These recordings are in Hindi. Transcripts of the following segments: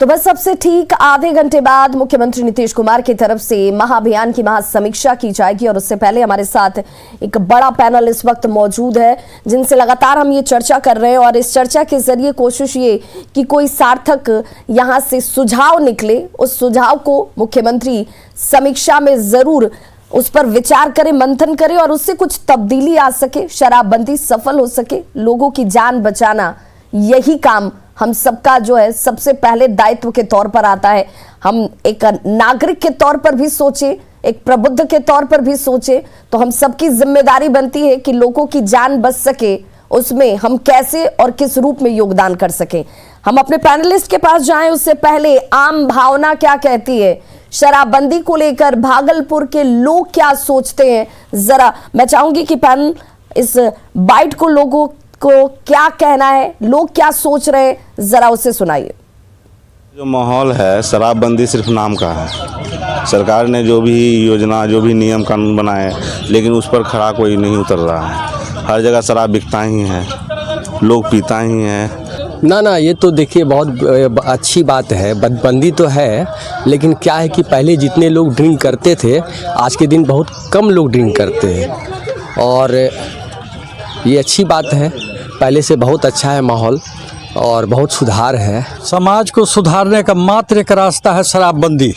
तो बस सबसे ठीक आधे घंटे बाद मुख्यमंत्री नीतीश कुमार की तरफ से महाअभियान की महासमीक्षा की जाएगी और उससे पहले हमारे साथ एक बड़ा पैनल इस वक्त मौजूद है जिनसे लगातार हम ये चर्चा कर रहे हैं और इस चर्चा के जरिए कोशिश ये कि कोई सार्थक यहां से सुझाव निकले, उस सुझाव को मुख्यमंत्री समीक्षा में जरूर उस पर विचार करे, मंथन करे और उससे कुछ तब्दीली आ सके, शराबबंदी सफल हो सके। लोगों की जान बचाना यही काम हम सबका जो है सबसे पहले दायित्व के तौर पर आता है। हम एक नागरिक के तौर पर भी सोचे, एक प्रबुद्ध के तौर पर भी सोचे, तो हम सबकी जिम्मेदारी बनती है कि लोगों की जान बच सके, उसमें हम कैसे और किस रूप में योगदान कर सकें। हम अपने पैनलिस्ट के पास जाएं उससे पहले आम भावना क्या कहती है, शराबबंदी को लेकर भागलपुर के लोग क्या सोचते हैं, जरा मैं चाहूंगी कि पैनल इस बाइट को लोगों को क्या कहना है, लोग क्या सोच रहे हैं, जरा उसे सुनाइए। जो माहौल है शराबबंदी सिर्फ नाम का है। सरकार ने जो भी योजना, जो भी नियम कानून बनाए, लेकिन उस पर खरा कोई नहीं उतर रहा है। हर जगह शराब बिकता ही है, लोग पीता ही है। ना ये तो देखिए बहुत अच्छी बात है, बंदी तो है, लेकिन क्या है कि पहले जितने लोग ड्रिंक करते थे आज के दिन बहुत कम लोग ड्रिंक करते हैं और ये अच्छी बात है। पहले से बहुत अच्छा है माहौल और बहुत सुधार है। समाज को सुधारने का मात्र एक रास्ता है शराबबंदी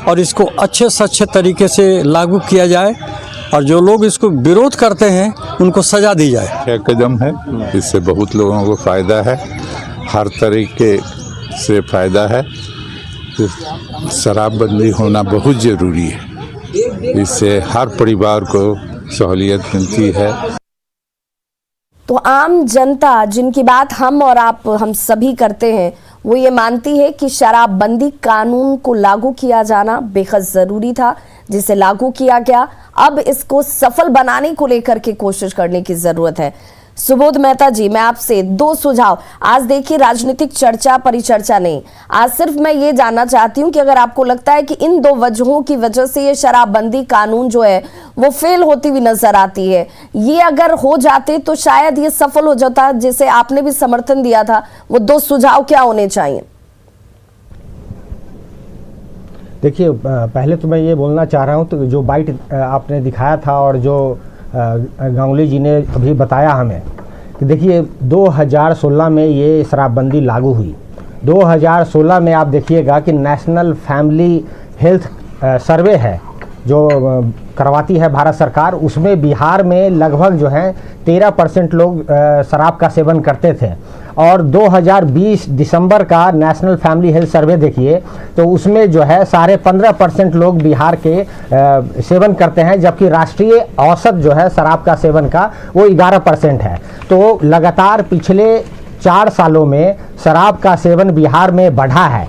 और इसको अच्छे से अच्छे तरीके से लागू किया जाए और जो लोग इसको विरोध करते हैं उनको सजा दी जाए। अच्छा कदम है, इससे बहुत लोगों को फ़ायदा है, हर तरीके से फ़ायदा है। शराबबंदी होना बहुत ज़रूरी है, इससे हर परिवार को सहूलियत मिलती है। तो आम जनता जिनकी बात हम और आप हम सभी करते हैं वो ये मानती है कि शराबबंदी कानून को लागू किया जाना बेहद जरूरी था, जिसे लागू किया गया। अब इसको सफल बनाने को लेकर के कोशिश करने की जरूरत है। सुबोध मेहता जी, मैं आपसे दो सुझाव, आज देखिए राजनीतिक चर्चा परिचर्चा नहीं, आज सिर्फ मैं ये जानना चाहती हूँ कि अगर आपको लगता है कि इन दो वजहों की वजह से ये शराबबंदी कानून जो है वो फेल होती हुई नजर आती है, ये अगर हो जाते तो शायद ये सफल हो जाता, जिसे आपने भी समर्थन दिया था, वो दो सुझाव क्या होने चाहिए? देखिए, पहले तो मैं ये बोलना चाह रहा हूँ, तो जो बाइट आपने दिखाया था और जो गांगुली जी ने अभी बताया हमें कि देखिए 2016 में ये शराबबंदी लागू हुई। 2016 में आप देखिएगा कि नेशनल फैमिली हेल्थ सर्वे है जो करवाती है भारत सरकार, उसमें बिहार में लगभग जो है 13% लोग शराब का सेवन करते थे और 2020 दिसंबर का नेशनल फैमिली हेल्थ सर्वे देखिए तो उसमें जो है 15.5% लोग बिहार के सेवन करते हैं, जबकि राष्ट्रीय औसत जो है शराब का सेवन का वो 11% है। तो लगातार पिछले 4 सालों में शराब का सेवन बिहार में बढ़ा है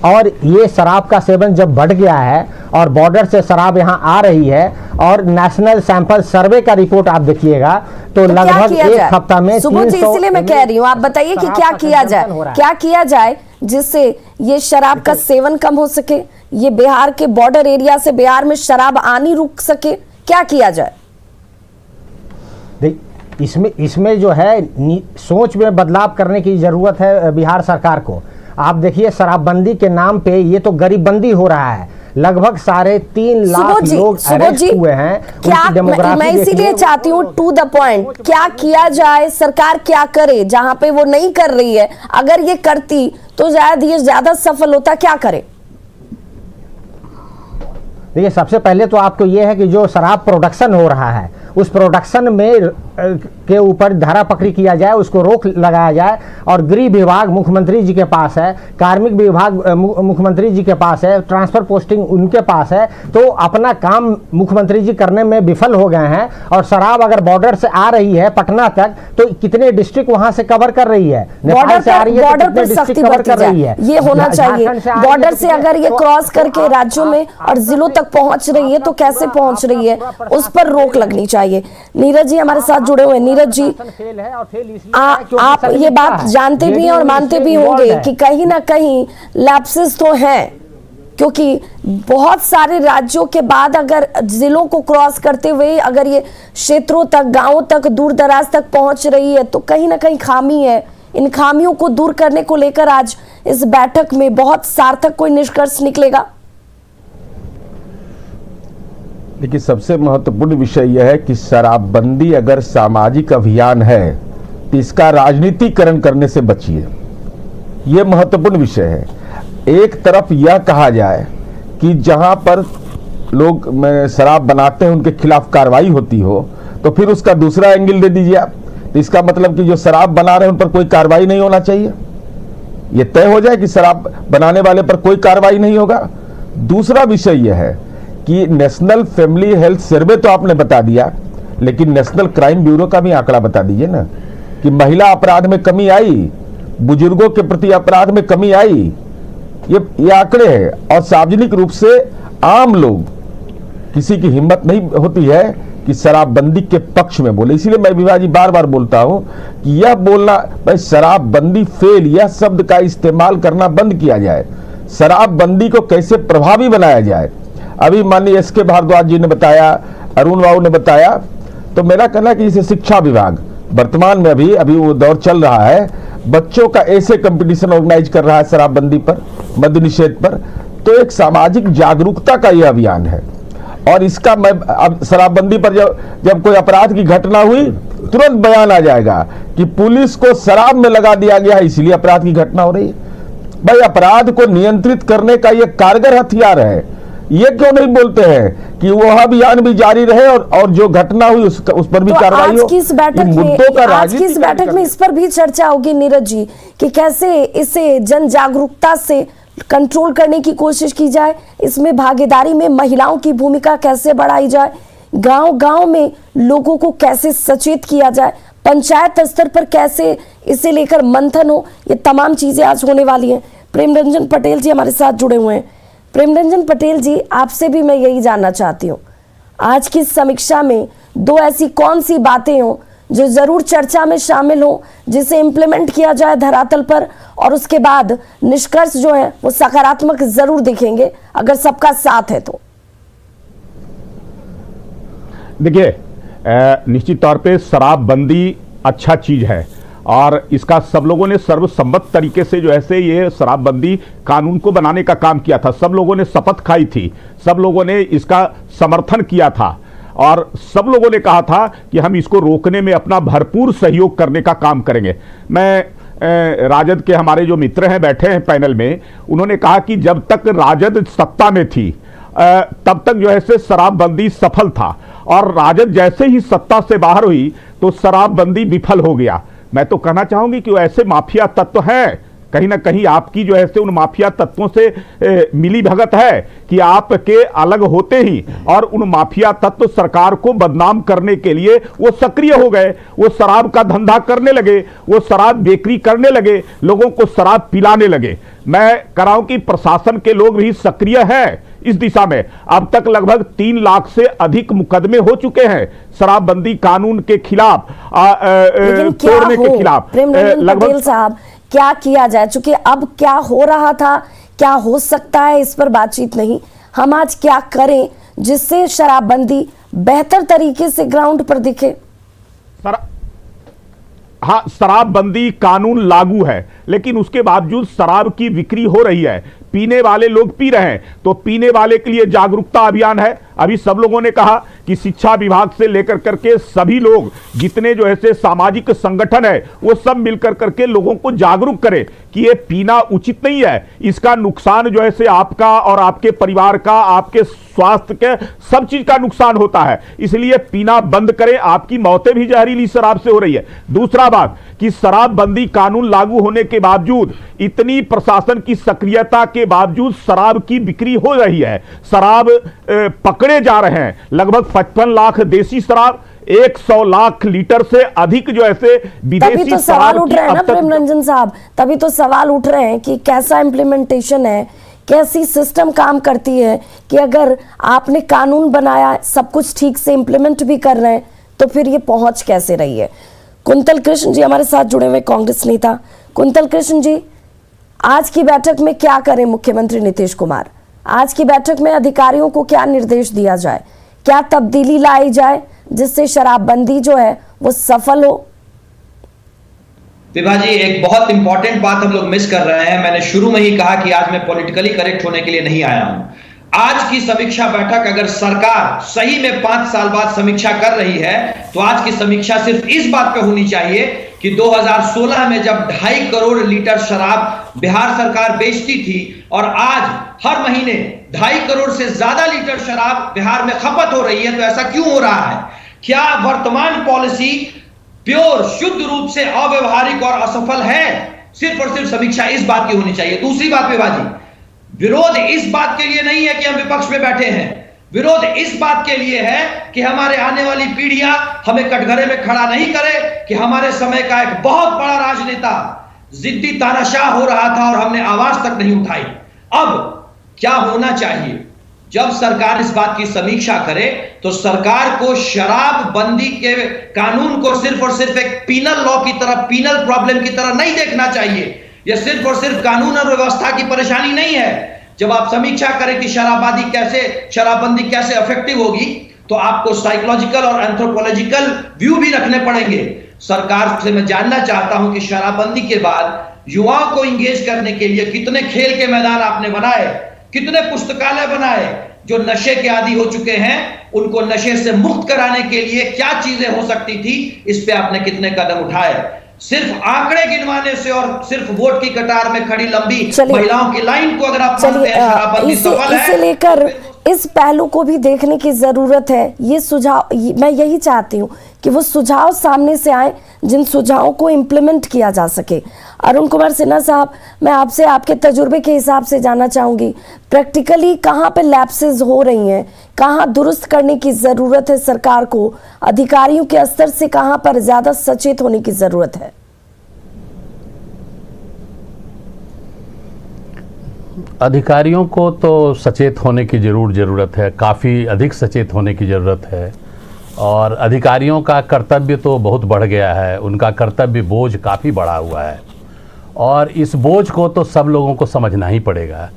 और ये शराब का सेवन जब बढ़ गया है और बॉर्डर से शराब यहाँ आ रही है और नेशनल सैंपल सर्वे का रिपोर्ट आप देखिएगा तो लगभग एक हफ्ता में 300। इसीलिए मैं कह रही हूँ, आप बताइए कि क्या किया जाए, क्या किया जाए जिससे ये शराब का सेवन कम हो सके, ये बिहार के बॉर्डर एरिया से बिहार में शराब आनी रुक सके, क्या किया जाए? इसमें जो है सोच में बदलाव करने की जरूरत है बिहार सरकार को। आप देखिए शराबबंदी के नाम पे ये तो गरीबबंदी हो रहा है, लगभग 3.5 लाख लोग अरेस्ट हुए हैं। क्या मैं इसीलिए चाहती हूँ टू द पॉइंट, क्या किया जाए, सरकार क्या करे जहां पे वो नहीं कर रही है, अगर ये करती तो शायद ये ज्यादा सफल होता, क्या करे? देखिए सबसे पहले तो आपको ये है कि जो शराब प्रोडक्शन हो रहा है उस प्रोडक्शन में के ऊपर धारा पकड़ी किया जाए, उसको रोक लगाया जाए और गृह विभाग मुख्यमंत्री जी के पास है, कार्मिक विभाग मुख्यमंत्री जी के पास है, ट्रांसफर पोस्टिंग उनके पास है, तो अपना काम मुख्यमंत्री जी करने में विफल हो गए हैं। और शराब अगर बॉर्डर से आ रही है पटना तक तो कितने डिस्ट्रिक्ट वहां से कवर कर रही है, नेपाल से आ रही है तो कितने डिस्ट्रिक्ट कवर कर रही है, ये होना चाहिए। बॉर्डर से अगर ये क्रॉस करके राज्यों में और जिलों तक पहुंच रही है तो कैसे पहुंच रही है, उस पर रोक लगनी चाहिए। नीरज जी हमारे साथ जुड़े हुए। नीरज जी, आप ये बात जानते भी हैं और मानते भी होंगे कि कहीं ना कहीं लैप्सेस तो हैं, क्योंकि बहुत सारे राज्यों के बाद अगर जिलों को क्रॉस करते हुए अगर ये क्षेत्रों तक, गांवों तक, दूर दराज तक पहुंच रही है तो कहीं ना कहीं खामी है। इन खामियों को दूर करने को लेकर आज इस बैठक में बहुत सार्थक कोई निष्कर्ष निकलेगा? देखिए, सबसे महत्वपूर्ण विषय यह है कि शराबबंदी अगर सामाजिक अभियान है तो इसका राजनीतिकरण करने से बचिए। यह महत्वपूर्ण विषय है। एक तरफ यह कहा जाए कि जहां पर लोग शराब बनाते हैं उनके खिलाफ कार्रवाई होती हो, तो फिर उसका दूसरा एंगल दे दीजिए आप। तो इसका मतलब कि जो शराब बना रहे हैं उन पर कोई कार्रवाई नहीं होना चाहिए। यह तय हो जाए कि शराब बनाने वाले पर कोई कार्रवाई नहीं होगा। दूसरा विषय यह है कि नेशनल फैमिली हेल्थ सर्वे तो आपने बता दिया, लेकिन नेशनल क्राइम ब्यूरो का भी आंकड़ा बता दीजिए ना कि महिला अपराध में कमी आई, बुजुर्गों के प्रति अपराध में कमी आई। ये आंकड़े हैं। और सार्वजनिक रूप से आम लोग, किसी की हिम्मत नहीं होती है कि शराबबंदी के पक्ष में बोले। इसीलिए मैं विभाजी बार बार बोलता हूं कि यह बोलना भाई शराबबंदी फेल, यह शब्द का इस्तेमाल करना बंद किया जाए। शराबबंदी को कैसे प्रभावी बनाया जाए। अभी माननीय एस के भारद्वाज जी ने बताया, अरुण बाबू ने बताया, तो मेरा कहना है कि इसे शिक्षा विभाग वर्तमान में अभी वो दौर चल रहा है, बच्चों का ऐसे कंपटीशन ऑर्गेनाइज कर रहा है शराबबंदी पर, मद्य निषेध पर। तो एक सामाजिक जागरूकता का यह अभियान है। और इसका मैं अब शराबबंदी पर जब कोई अपराध की घटना हुई तुरंत बयान आ जाएगा कि पुलिस को शराब में लगा दिया गया है, इसलिए अपराध की घटना हो रही है। भाई, अपराध को नियंत्रित करने का यह कारगर हथियार है। ये क्यों नहीं बोलते हैं कि वह अभियान भी जारी रहे और जो घटना हुई उस पर भी कार्रवाई हो। आज की इस बैठक में इस पर भी चर्चा होगी नीरज जी कि कैसे इसे जन जागरूकता से कंट्रोल करने की कोशिश की जाए, इसमें भागीदारी में महिलाओं की भूमिका कैसे बढ़ाई जाए, गांव-गांव में लोगों को कैसे सचेत किया जाए, पंचायत स्तर पर कैसे इसे लेकर मंथन हो। ये तमाम चीजें आज होने वाली हैं। प्रेमरंजन पटेल जी हमारे साथ जुड़े हुए हैं। प्रेमरंजन पटेल जी, आपसे भी मैं यही जानना चाहती हूँ, आज की समीक्षा में दो ऐसी कौन सी बातें हो जो जरूर चर्चा में शामिल हो, जिसे इम्प्लीमेंट किया जाए धरातल पर, और उसके बाद निष्कर्ष जो है वो सकारात्मक जरूर दिखेंगे अगर सबका साथ है तो? देखिए, निश्चित तौर पे शराबबंदी अच्छा चीज है और इसका सब लोगों ने सर्वसम्मत तरीके से जो है ये शराबबंदी कानून को बनाने का काम किया था। सब लोगों ने शपथ खाई थी, सब लोगों ने इसका समर्थन किया था और सब लोगों ने कहा था कि हम इसको रोकने में अपना भरपूर सहयोग करने का काम करेंगे। मैं राजद के हमारे जो मित्र हैं बैठे हैं पैनल में, उन्होंने कहा कि जब तक राजद सत्ता में थी तब तक जो है शराबबंदी सफल था और राजद जैसे ही सत्ता से बाहर हुई तो शराबबंदी विफल हो गया। मैं तो कहना चाहूंगी कि वो ऐसे माफिया तत्व हैं, कहीं ना कहीं आपकी जो है उन माफिया तत्वों से मिली भगत है कि आपके अलग होते ही और उन माफिया तत्व सरकार को बदनाम करने के लिए वो सक्रिय हो गए। वो शराब का धंधा करने लगे, वो शराब बेकरी करने लगे, लोगों को शराब पिलाने लगे। मैं कह रहा हूं कि प्रशासन के लोग भी सक्रिय हैं इस दिशा में। अब तक लगभग 3 लाख से अधिक मुकदमे हो चुके हैं शराबबंदी कानून के खिलाफ, तोड़ने के खिलाफ। पटेल साहब, क्या किया जाए? चूंकि अब क्या हो रहा था, क्या हो सकता है, इस पर बातचीत नहीं, हम आज क्या करें जिससे शराबबंदी बेहतर तरीके से ग्राउंड पर दिखे? हाँ, शराबबंदी कानून लागू है लेकिन उसके बावजूद शराब की बिक्री हो रही है, पीने वाले लोग पी रहे हैं। तो पीने वाले के लिए जागरूकता अभियान है। अभी सब लोगों ने कहा कि शिक्षा विभाग से लेकर करके सभी लोग, जितने जो है सामाजिक संगठन है, वो सब मिलकर करके लोगों को जागरूक करें कि ये पीना उचित नहीं है, इसका नुकसान जो है आपका और आपके परिवार का, आपके स्वास्थ्य के सब चीज का नुकसान होता है, इसलिए पीना बंद करें। आपकी मौतें भी जहरीली शराब से हो रही है। दूसरा बात कि शराबबंदी कानून लागू होने के बावजूद, इतनी प्रशासन की सक्रियता के बावजूद शराब की बिक्री हो रही है, शराब पकड़े जा रहे हैं। लगभग 55 लाख देसी शराब, 100 लाख लीटर से अधिक जो ऐसे विदेशी तभी तो सवाल उठ रहे हैं ना प्रेमरंजन साहब, तभी तो सवाल उठ रहे हैं कि कैसा इम्प्लीमेंटेशन है, कैसी सिस्टम काम करती है कि अगर आपने कानून बनाया, सब कुछ ठीक से इम्प्लीमेंट भी कर रहे हैं, तो फिर ये पहुंच कैसे रही है? कुंतल कृष्ण जी हमारे साथ जुड़े हुए कांग्रेस नेता। कुंतल कृष्ण जी, आज की बैठक में क्या करें मुख्यमंत्री नीतीश कुमार? आज की बैठक में अधिकारियों को क्या निर्देश दिया जाए, क्या तब्दीली लाई जाए जिससे शराबबंदी जो है वो सफल हो? विभा जी, एक बहुत इंपॉर्टेंट बात हम लोग मिस कर रहे हैं। मैंने शुरू में ही कहा कि आज मैं पॉलिटिकली करेक्ट होने के लिए नहीं आया हूं। आज की समीक्षा बैठक अगर सरकार सही में 5 साल बाद समीक्षा कर रही है तो आज की समीक्षा सिर्फ इस बात पे होनी चाहिए कि 2016 में जब 2.5 करोड़ लीटर शराब बिहार सरकार बेचती थी और आज हर महीने 2.5 करोड़ से ज्यादा लीटर शराब बिहार में खपत हो रही है, तो ऐसा क्यों हो रहा है? क्या वर्तमान पॉलिसी प्योर शुद्ध रूप से अव्यवहारिक और असफल है? सिर्फ और सिर्फ समीक्षा इस बात की होनी चाहिए। दूसरी बात विभाजी, विरोध इस बात के लिए नहीं है कि हम विपक्ष में बैठे हैं, विरोध इस बात के लिए है कि हमारे आने वाली पीढ़ियां हमें कटघरे में खड़ा नहीं करे कि हमारे समय का एक बहुत बड़ा राजनेता जिद्दी तानाशाह हो रहा था और हमने आवाज तक नहीं उठाई। अब क्या होना चाहिए? जब सरकार इस बात की समीक्षा करे तो सरकार को शराबबंदी के कानून को सिर्फ और सिर्फ एक पीनल लॉ की तरह, पीनल प्रॉब्लम की तरह नहीं देखना चाहिए। यह सिर्फ और सिर्फ कानून और व्यवस्था की परेशानी नहीं है। जब आप समीक्षा करें कि शराबबंदी कैसे इफेक्टिव होगी, तो आपको साइकोलॉजिकल और एंथ्रोपोलॉजिकल व्यू भी रखने पड़ेंगे। सरकार से मैं जानना चाहता हूं कि शराबबंदी के बाद युवाओं को इंगेज करने के लिए कितने खेल के मैदान आपने बनाए, कितने पुस्तकालय बनाए? जो नशे के आदी हो चुके हैं उनको नशे से मुक्त कराने के लिए क्या चीजें हो सकती थी, इस पे आपने कितने कदम उठाए? सिर्फ आंकड़े गिनवाने से और सिर्फ वोट की कटार में खड़ी लंबी महिलाओं की लाइन को अगर आप मानते हैं शराबबंदी सफल है, इसे लेकर इस पहलू को भी देखने की जरूरत है। ये सुझाव, मैं यही चाहती हूँ कि वो सुझाव सामने से आए जिन सुझावों को इम्प्लीमेंट किया जा सके। अरुण कुमार सिन्हा साहब, मैं आपसे आपके तजुर्बे के हिसाब से जानना चाहूंगी, प्रैक्टिकली कहाँ पे लैप्सेस हो रही हैं, कहाँ दुरुस्त करने की ज़रूरत है सरकार को, अधिकारियों के स्तर से कहाँ पर ज़्यादा सचेत होने की ज़रूरत है? अधिकारियों को तो सचेत होने की ज़रूरत है, काफ़ी अधिक सचेत होने की ज़रूरत है। और अधिकारियों का कर्तव्य तो बहुत बढ़ गया है, उनका कर्तव्य बोझ काफ़ी बढ़ा हुआ है और इस बोझ को तो सब लोगों को समझना ही पड़ेगा।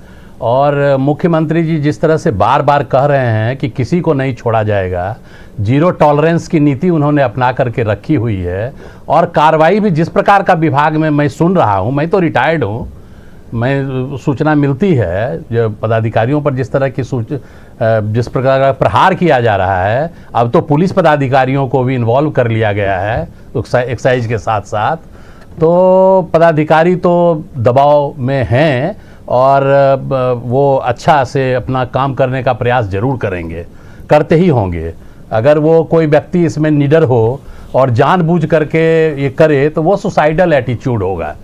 और मुख्यमंत्री जी जिस तरह से बार बार कह रहे हैं कि किसी को नहीं छोड़ा जाएगा, जीरो टॉलरेंस की नीति उन्होंने अपना करके रखी हुई है। और कार्रवाई भी जिस प्रकार का विभाग में मैं सुन रहा हूँ, मैं तो रिटायर्ड हूँ, मैं सूचना मिलती है जो पदाधिकारियों पर जिस तरह की जिस प्रकार का प्रहार किया जा रहा है, अब तो पुलिस पदाधिकारियों को भी इन्वॉल्व कर लिया गया है एक्साइज के साथ साथ। तो पदाधिकारी तो दबाव में हैं और वो अच्छा से अपना काम करने का प्रयास जरूर करेंगे, करते ही होंगे। अगर वो कोई व्यक्ति इसमें निडर हो और जानबूझ करके ये करे तो वो सुसाइडल एटीट्यूड होगा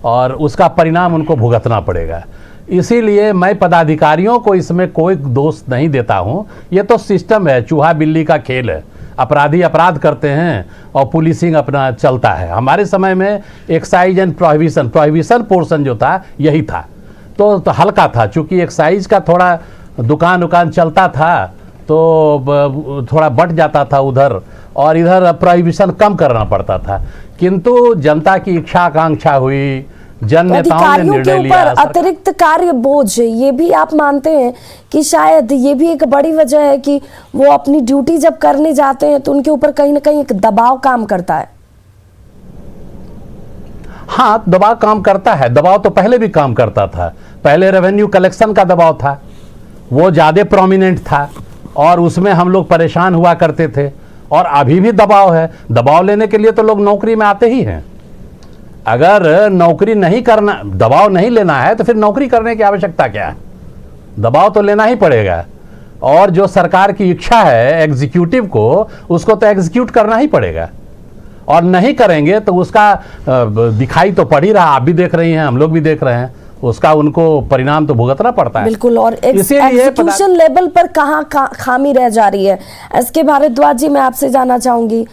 और उसका परिणाम उनको भुगतना पड़ेगा। इसीलिए मैं पदाधिकारियों को इसमें कोई दोष नहीं देता हूँ। ये तो सिस्टम है, चूहा बिल्ली का खेल है। अपराधी अपराध करते हैं और पुलिसिंग अपना चलता है। हमारे समय में एक्साइज एंड प्रोहिबिशन पोर्शन जो था यही था, तो हल्का था। चूँकि एक्साइज का थोड़ा दुकान चलता था तो थोड़ा बट जाता था उधर, और इधर प्रोहिबिशन कम करना पड़ता था। किंतु जनता की इच्छा आकांक्षा हुई, जन नेताओं ने निर्णय लिया। अतिरिक्त कार्य बोझ, ये भी आप मानते हैं कि शायद ये भी एक बड़ी वजह है कि वो अपनी ड्यूटी जब करने जाते हैं तो उनके ऊपर कहीं ना कहीं एक दबाव काम करता है? हाँ, दबाव काम करता है। दबाव तो पहले भी काम करता था। पहले रेवेन्यू कलेक्शन का दबाव था, वो ज़्यादा प्रोमिनेंट था और उसमें हम लोग परेशान हुआ करते थे। और अभी भी दबाव है। दबाव लेने के लिए तो लोग नौकरी में आते ही हैं। अगर नौकरी नहीं करना, दबाव नहीं लेना है तो फिर नौकरी करने की आवश्यकता क्या है? दबाव तो लेना ही पड़ेगा। और जो सरकार की इच्छा है एग्जीक्यूटिव को, उसको तो एग्जीक्यूट करना ही पड़ेगा। और नहीं करेंगे तो उसका दिखाई तो पड़ ही रहा, आप भी देख रही हैं, हम लोग भी देख रहे हैं, उसका उनको परिणाम तो भुगतना पड़ता है। बिल्कुल। और एग्जीक्यूशन लेवल पर कहाँ खामी रह जा रही है? एसके भारद्वाज जी, मैं आपसे जानना चाहूंगी,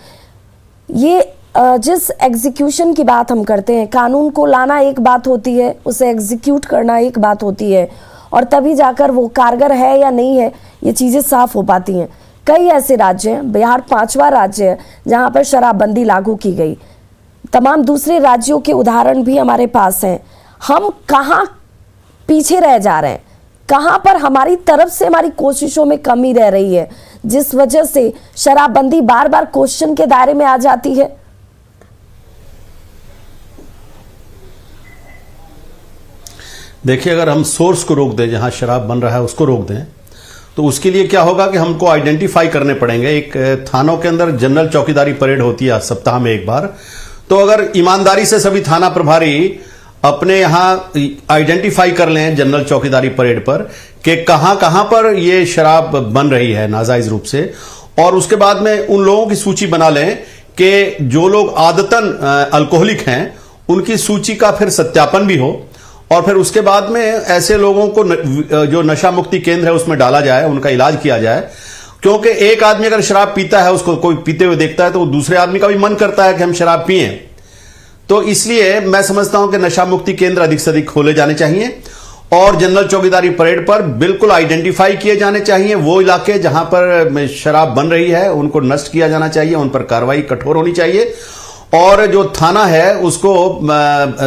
ये जिस एग्जीक्यूशन की बात हम करते हैं, कानून को लाना एक बात होती है, उसे एग्जीक्यूट करना एक बात होती है, और तभी जाकर वो कारगर है या नहीं है ये चीज़ें साफ हो पाती हैं। कई ऐसे राज्य हैं, बिहार 5वां राज्य है जहाँ पर शराबबंदी लागू की गई। तमाम दूसरे राज्यों के उदाहरण भी हमारे पास हैं। हम कहाँ पीछे रह जा रहे हैं? कहाँ पर हमारी तरफ से हमारी कोशिशों में कमी रह रही है, जिस वजह से शराबबंदी बार बार क्वेश्चन के दायरे में आ जाती है? देखिए, अगर हम सोर्स को रोक दें, जहां शराब बन रहा है उसको रोक दें, तो उसके लिए क्या होगा कि हमको आइडेंटिफाई करने पड़ेंगे। एक थानों के अंदर जनरल चौकीदारी परेड होती है सप्ताह में एक बार। तो अगर ईमानदारी से सभी थाना प्रभारी अपने यहां आइडेंटिफाई कर लें जनरल चौकीदारी परेड पर कि कहां कहां पर ये शराब बन रही है नाजायज रूप से, और उसके बाद में उन लोगों की सूची बना लें कि जो लोग आदतन अल्कोहलिक हैं उनकी सूची का फिर सत्यापन भी हो, और फिर उसके बाद में ऐसे लोगों को जो नशा मुक्ति केंद्र है उसमें डाला जाए, उनका इलाज किया जाए। क्योंकि एक आदमी अगर शराब पीता है, उसको कोई पीते हुए देखता है, तो दूसरे आदमी का भी मन करता है कि हम शराब पिए। तो इसलिए मैं समझता हूं कि नशा मुक्ति केंद्र अधिक से अधिक खोले जाने चाहिए, और जनरल चौकीदारी परेड पर बिल्कुल आइडेंटिफाई किए जाने चाहिए वो इलाके जहां पर शराब बन रही है, उनको नष्ट किया जाना चाहिए, उन पर कार्रवाई कठोर होनी चाहिए। और जो थाना है उसको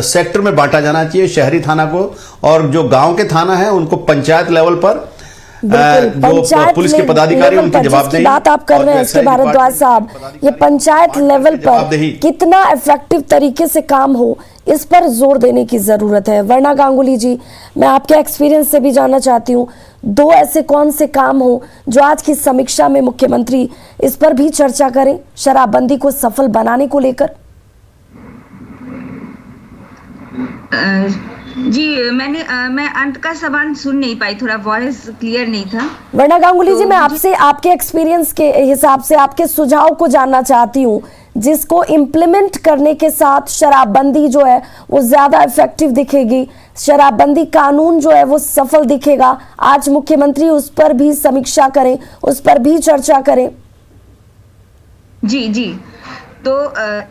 सेक्टर में बांटा जाना चाहिए, शहरी थाना को, और जो गांव के थाना है उनको पंचायत लेवल पर जो पुलिस के पदाधिकारी उनकी जवाबदेही। बात आप कर रहे हैं इसके भारद्वाज साहब, ये पंचायत लेवल पर कितना इफेक्टिव तरीके से काम हो इस पर जोर देने की जरूरत है। वरना गांगुली जी, मैं आपके एक्सपीरियंस से भी जानना चाहती हूँ, दो ऐसे कौन से काम हो जो आज की समीक्षा में मुख्यमंत्री इस पर भी चर्चा करें, शराबबंदी को सफल बनाने को लेकर? जी, मैं अंत का सवाल सुन नहीं पाई, थोड़ा वॉइस क्लियर नहीं था। वरना गांगुली जी, मैं आपसे आपके एक्सपीरियंस के हिसाब से आपके सुझाव को जानना चाहती हूँ, जिसको इम्प्लीमेंट करने के साथ शराबबंदी जो है वो ज्यादा इफेक्टिव दिखेगी, शराबबंदी कानून जो है वो सफल दिखेगा। आज मुख्यमंत्री उस पर भी समीक्षा करें, उस पर भी चर्चा करें। जी जी, तो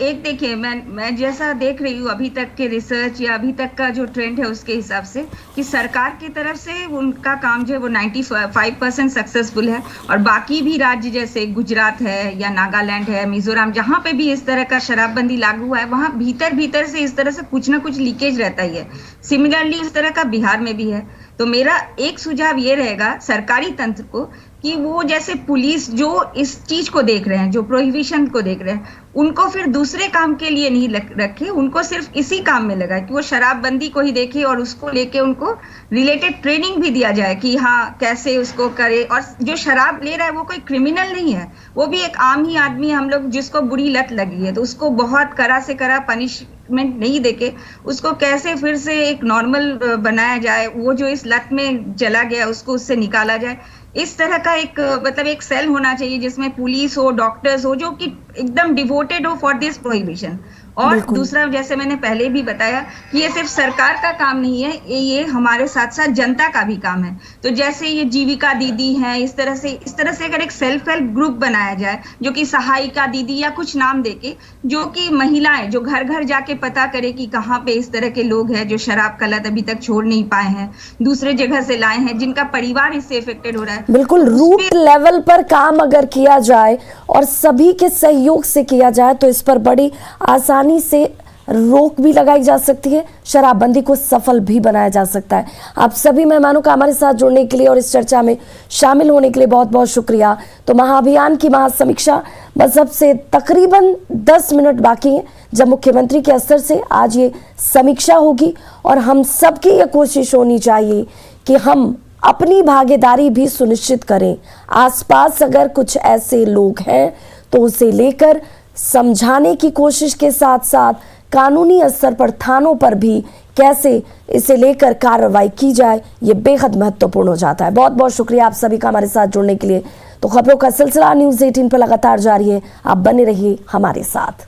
एक देखिए, मैं जैसा देख रही हूँ अभी तक के रिसर्च या अभी तक का जो ट्रेंड है उसके हिसाब से कि सरकार की तरफ से उनका काम जो है वो 95% सक्सेसफुल है, और बाकी भी राज्य जैसे गुजरात है या नागालैंड है, मिजोरम, जहाँ पे भी इस तरह का शराबबंदी लागू हुआ है वहाँ भीतर से इस तरह से कुछ ना कुछ लीकेज रहता ही है। सिमिलरली इस तरह का बिहार में भी है। तो मेरा एक सुझाव ये रहेगा सरकारी तंत्र को कि वो जैसे पुलिस जो इस चीज को देख रहे हैं, जो प्रोहिबिशन को देख रहे हैं, उनको फिर दूसरे काम के लिए नहीं रखे, उनको सिर्फ इसी काम में लगा कि वो शराबबंदी को ही देखे, और उसको लेके उनको रिलेटेड ट्रेनिंग भी दिया जाए कि हाँ कैसे उसको करे। और जो शराब ले रहा है वो कोई क्रिमिनल नहीं है, वो भी एक आम ही आदमी, हम लोग जिसको बुरी लत लगी है, तो उसको बहुत कड़ा से कड़ा पनिशमेंट नहीं देके उसको कैसे फिर से एक नॉर्मल बनाया जाए, वो जो इस लत में चला गया उसको उससे निकाला जाए। इस तरह का एक मतलब एक सेल होना चाहिए जिसमें पुलिस हो, डॉक्टर्स हो, जो कि एकदम डिवोटेड हो फॉर दिस प्रोहिबिशन। और दूसरा, जैसे मैंने पहले भी बताया कि ये सिर्फ सरकार का काम नहीं है, ये हमारे साथ साथ जनता का भी काम है। तो जैसे ये जीविका दीदी हैं, इस तरह से अगर एक सेल्फ हेल्प ग्रुप बनाया जाए जो कि सहायिका दीदी या कुछ नाम देके, जो कि महिलाएं जो घर घर जाके पता करे कि कहाँ पे इस तरह के लोग हैं जो शराब का लत अभी तक छोड़ नहीं पाए हैं, दूसरे जगह से लाए हैं, जिनका परिवार इससे इफेक्टेड हो रहा है। बिल्कुल, रूट लेवल पर काम अगर किया जाए और सभी के सहयोग से किया जाए तो इस पर बड़ी आसानी से रोक भी लगाई जा सकती है, शराबबंदी को सफल भी बनाया जा सकता है। आप सभी मेहमानों का हमारे साथ जुड़ने के लिए और इस चर्चा में शामिल होने के लिए बहुत बहुत शुक्रिया। तो महाअभियान की महासमीक्षा बस अब से तकरीबन 10 मिनट बाकी हैं जब मुख्यमंत्री के स्तर से आज ये समीक्षा होगी, और हम सबकी ये कोशिश होनी चाहिए कि हम अपनी भागीदारी भी सुनिश्चित करें। आसपास अगर कुछ ऐसे लोग हैं तो उसे लेकर समझाने की कोशिश के साथ साथ कानूनी स्तर पर थानों पर भी कैसे इसे लेकर कार्रवाई की जाए, ये बेहद महत्वपूर्ण हो जाता है। बहुत बहुत शुक्रिया आप सभी का हमारे साथ जुड़ने के लिए। तो खबरों का सिलसिला न्यूज़ 18 पर लगातार जारी है, आप बने रहिए हमारे साथ।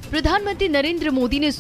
प्रधानमंत्री नरेंद्र मोदी ने